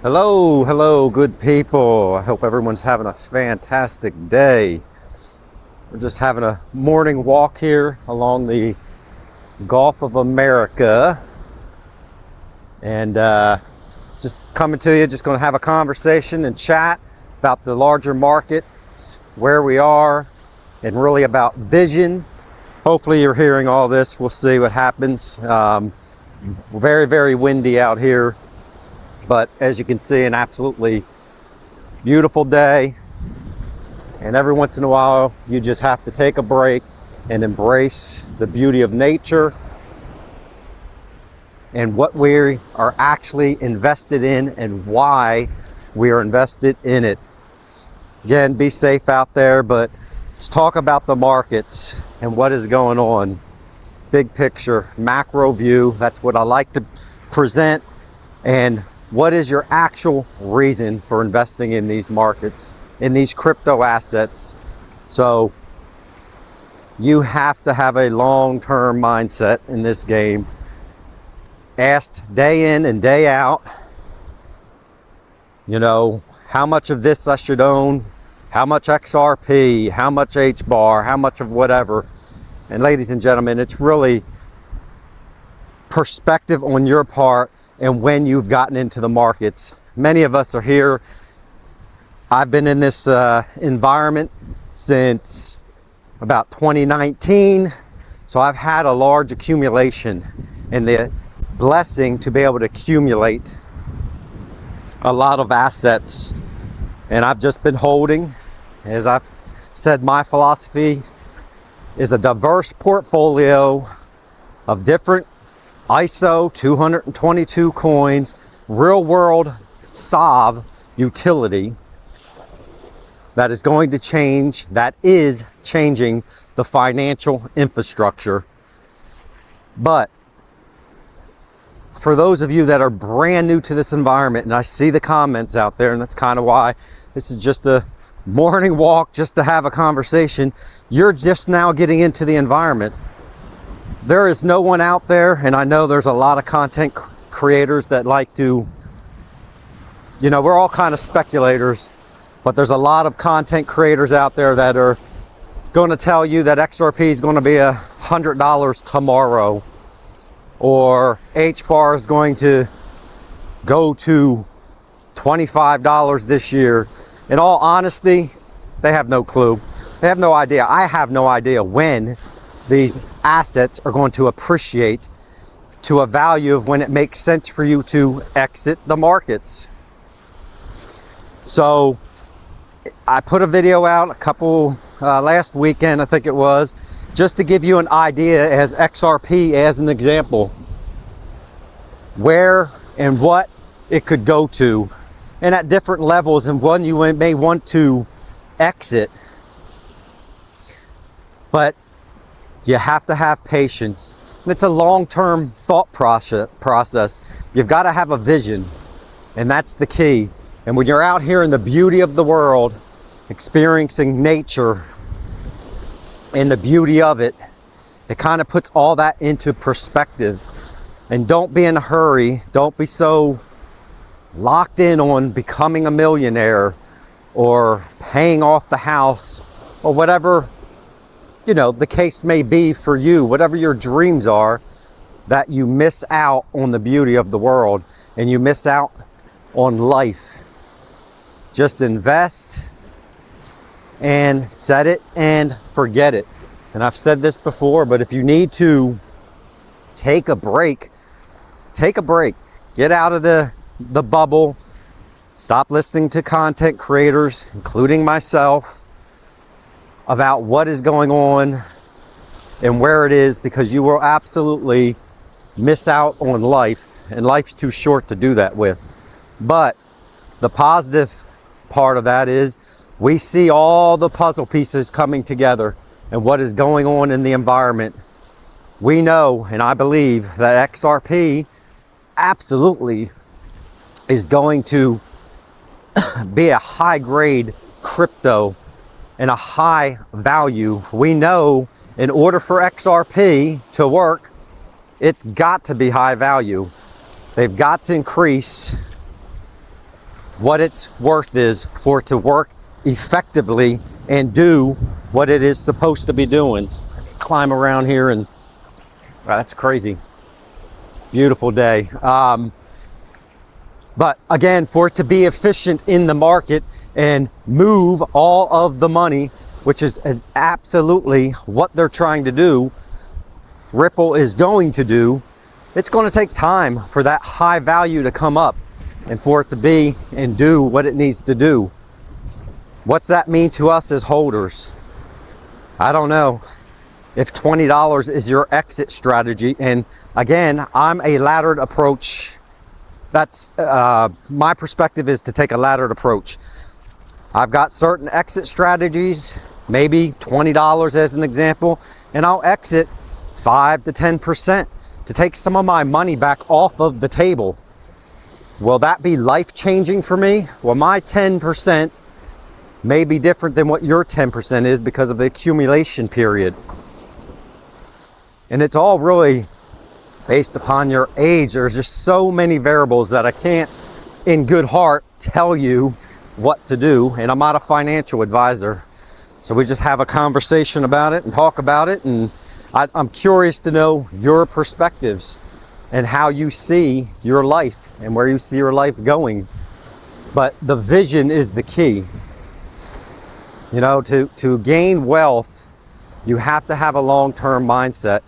Hello, good people. I hope everyone's having a fantastic day. We're just having a morning walk here along the Gulf of America. And just coming to you, just going to have a conversation and chat about the larger markets, where we are, and really about vision. Hopefully you're hearing all this. We'll see what happens. Very, very windy out here. But as you can see, an absolutely beautiful day. And every once in a while, you just have to take a break and embrace the beauty of nature and what we are actually invested in and why we are invested in it. Again, be safe out there, but let's talk about the markets and what is going on. Big picture, macro view, that's what I like to present. And what is your actual reason for investing in these markets, in these crypto assets? So you have to have a long-term mindset in this game. Asked day in and day out, you know, how much of this I should own, how much XRP, how much H-bar, how much of whatever. And ladies and gentlemen, it's really perspective on your part and when you've gotten into the markets. Many of us are here. I've been in this environment since about 2019. So I've had a large accumulation and the blessing to be able to accumulate a lot of assets. And I've just been holding. As I've said, my philosophy is a diverse portfolio of different ISO 222 coins, real world SOV utility that is going to change, that is changing the financial infrastructure. But for those of you that are brand new to this environment, and I see the comments out there, and that's kind of why this is just a morning walk, just to have a conversation. You're just now getting into the environment. There is no one out there, and I know there's a lot of content creators that like to, you know, we're all kind of speculators, but there's a lot of content creators out there that are going to tell you that XRP is going to be $100 tomorrow, or H-bar is going to go to $25 this year. In all honesty, they have no clue. They have no idea. I have no idea when these assets are going to appreciate to a value of when it makes sense for you to exit the markets. So I put a video out a couple last weekend, I think it was, just to give you an idea as XRP as an example, where and what it could go to, and at different levels, and when you may want to exit. But you have to have patience. And it's a long-term thought process. You've got to have a vision, and that's the key. And when you're out here in the beauty of the world, experiencing nature and the beauty of it, it kind of puts all that into perspective. And don't be in a hurry. Don't be so locked in on becoming a millionaire or paying off the house or whatever, you know, the case may be for you, whatever your dreams are, that you miss out on the beauty of the world and you miss out on life. Just invest and set it and forget it. And I've said this before, but if you need to take a break, take a break. Get out of the bubble. Stop listening to content creators, including myself, about what is going on and where it is, because you will absolutely miss out on life, and life's too short to do that with. But the positive part of that is we see all the puzzle pieces coming together and what is going on in the environment. We know, and I believe, that XRP absolutely is going to be a high grade crypto and a high value. We know in order for XRP to work, it's got to be high value. They've got to increase what its worth is for it to work effectively and do what it is supposed to be doing. Climb around here and wow, that's crazy. Beautiful day. But again, for it to be efficient in the market and move all of the money, which is absolutely what they're trying to do, Ripple is going to do, it's going to take time for that high value to come up and for it to be and do what it needs to do. What's that mean to us as holders? I don't know. If $20 is your exit strategy, and again, I'm a laddered approach. That's my perspective is to take a laddered approach. I've got certain exit strategies, maybe $20 as an example, and I'll exit 5 to 10% to take some of my money back off of the table. Will that be life-changing for me? Well, my 10% may be different than what your 10% is because of the accumulation period. And it's all really based upon your age. There's just so many variables that I can't, in good heart, tell you what to do. And I'm not a financial advisor. So we just have a conversation about it and talk about it. And I'm curious to know your perspectives and how you see your life and where you see your life going. But the vision is the key. You know, to gain wealth, you have to have a long-term mindset.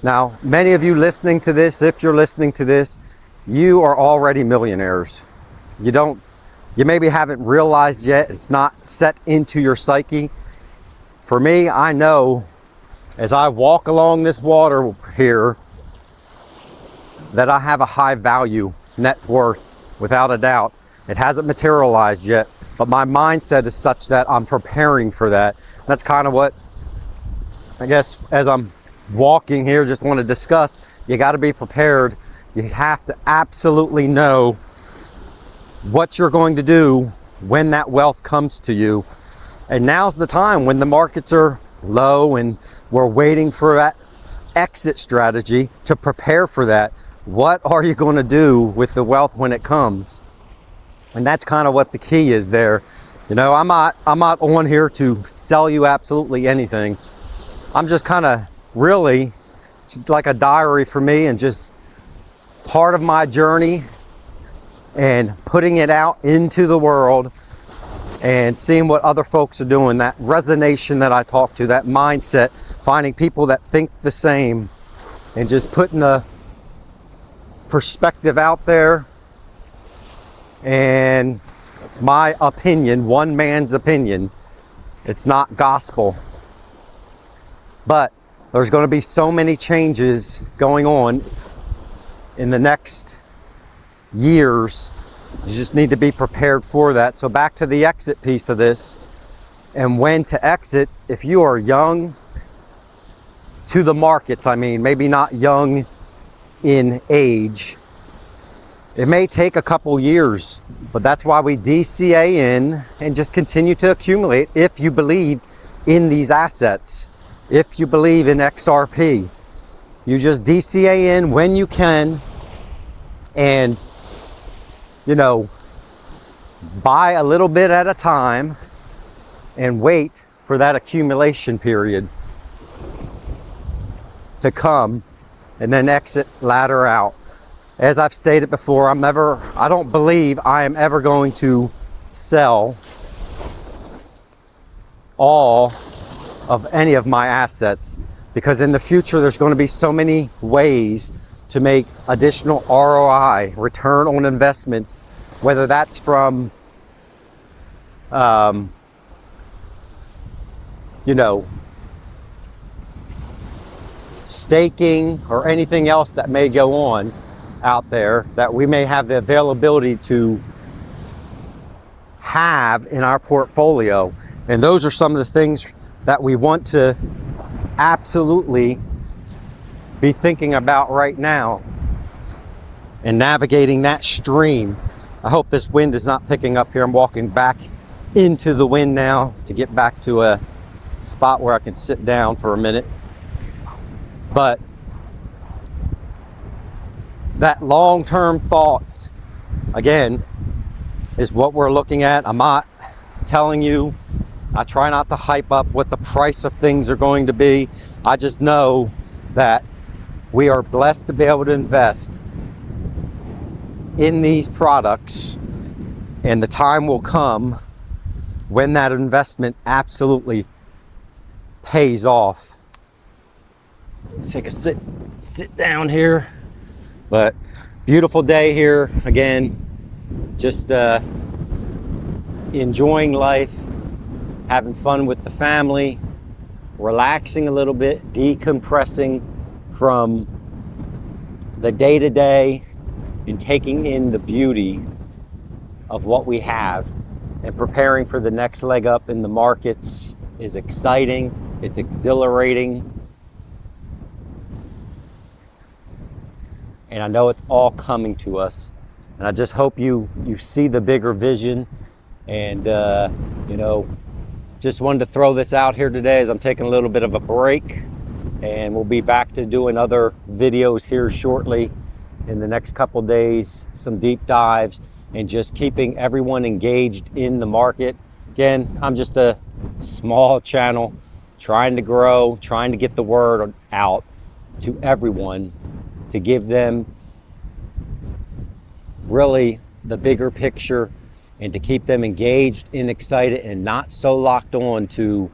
Now, many of you listening to this, if you're listening to this, you are already millionaires. You maybe haven't realized yet, it's not set into your psyche. For me, I know as I walk along this water here that I have a high value net worth, without a doubt. It hasn't materialized yet, but my mindset is such that I'm preparing for that. That's kind of what, I guess, as I'm walking here, just want to discuss. You got to be prepared. You have to absolutely know what you're going to do when that wealth comes to you. And now's the time when the markets are low and we're waiting for that exit strategy to prepare for that. What are you going to do with the wealth when it comes? And that's kind of what the key is there. You know, I'm not on here to sell you absolutely anything. I'm just kind of really, it's like a diary for me and just part of my journey and putting it out into the world and seeing what other folks are doing, that resonation that I talk to, that mindset, finding people that think the same and just putting the perspective out there. And it's my opinion, one man's opinion. It's not gospel. But there's going to be so many changes going on in the next years. You just need to be prepared for that. So back to the exit piece of this and when to exit. If you are young to the markets, I mean, maybe not young in age, it may take a couple years, but that's why we DCA in and just continue to accumulate if you believe in these assets. If you believe in XRP, you just DCA in when you can and, you know, buy a little bit at a time and wait for that accumulation period to come and then exit, ladder out. As I've stated before, I don't believe I am ever going to sell all of any of my assets, because in the future there's going to be so many ways to make additional ROI, return on investments, whether that's from you know, staking or anything else that may go on out there that we may have the availability to have in our portfolio. And those are some of the things that we want to absolutely be thinking about right now and navigating that stream. I hope this wind is not picking up here. I'm walking back into the wind now to get back to a spot where I can sit down for a minute. But that long-term thought, again, is what we're looking at. I'm not telling you, I try not to hype up what the price of things are going to be. I just know that we are blessed to be able to invest in these products, and the time will come when that investment absolutely pays off. Let's take a sit down here. But beautiful day here again, just enjoying life, having fun with the family, relaxing a little bit, decompressing from the day-to-day and taking in the beauty of what we have, and preparing for the next leg up in the markets is exciting, it's exhilarating, and I know it's all coming to us. And I just hope you see the bigger vision. And just wanted to throw this out here today as I'm taking a little bit of a break, and we'll be back to doing other videos here shortly in the next couple days, some deep dives, and just keeping everyone engaged in the market. Again, I'm just a small channel trying to grow, trying to get the word out to everyone, to give them really the bigger picture, and to keep them engaged and excited and not so locked on to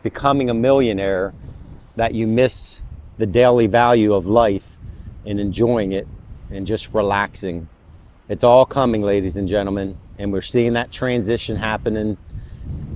becoming a millionaire that you miss the daily value of life and enjoying it and just relaxing. It's all coming, ladies and gentlemen, and we're seeing that transition happening.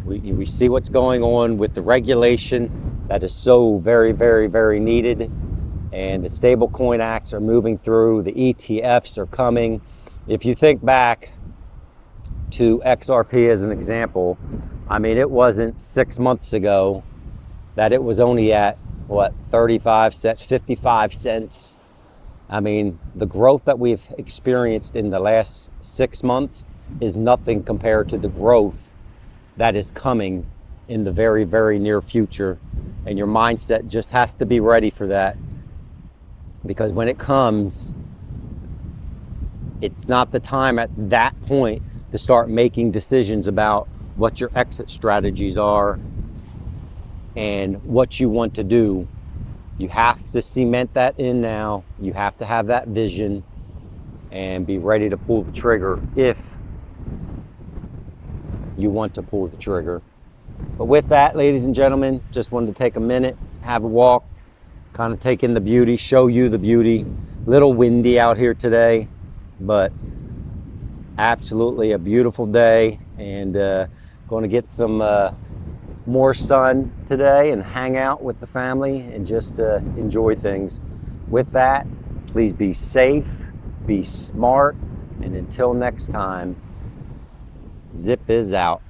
We see what's going on with the regulation that is so very, very, very needed, and the stablecoin acts are moving through, the ETFs are coming. If you think back to XRP as an example, I mean, it wasn't 6 months ago that it was only at, what, 35 cents, 55 cents. I mean, the growth that we've experienced in the last 6 months is nothing compared to the growth that is coming in the very, very near future. And your mindset just has to be ready for that, because when it comes, it's not the time at that point to start making decisions about what your exit strategies are and what you want to do. You have to cement that in now. You have to have that vision and be ready to pull the trigger if you want to pull the trigger. But with that, ladies and gentlemen, just wanted to take a minute, have a walk, kind of take in the beauty, show you the beauty. Little windy out here today, but absolutely a beautiful day, and going to get some more sun today and hang out with the family and just enjoy things. With that, please be safe, be smart, and until next time, Zip is out.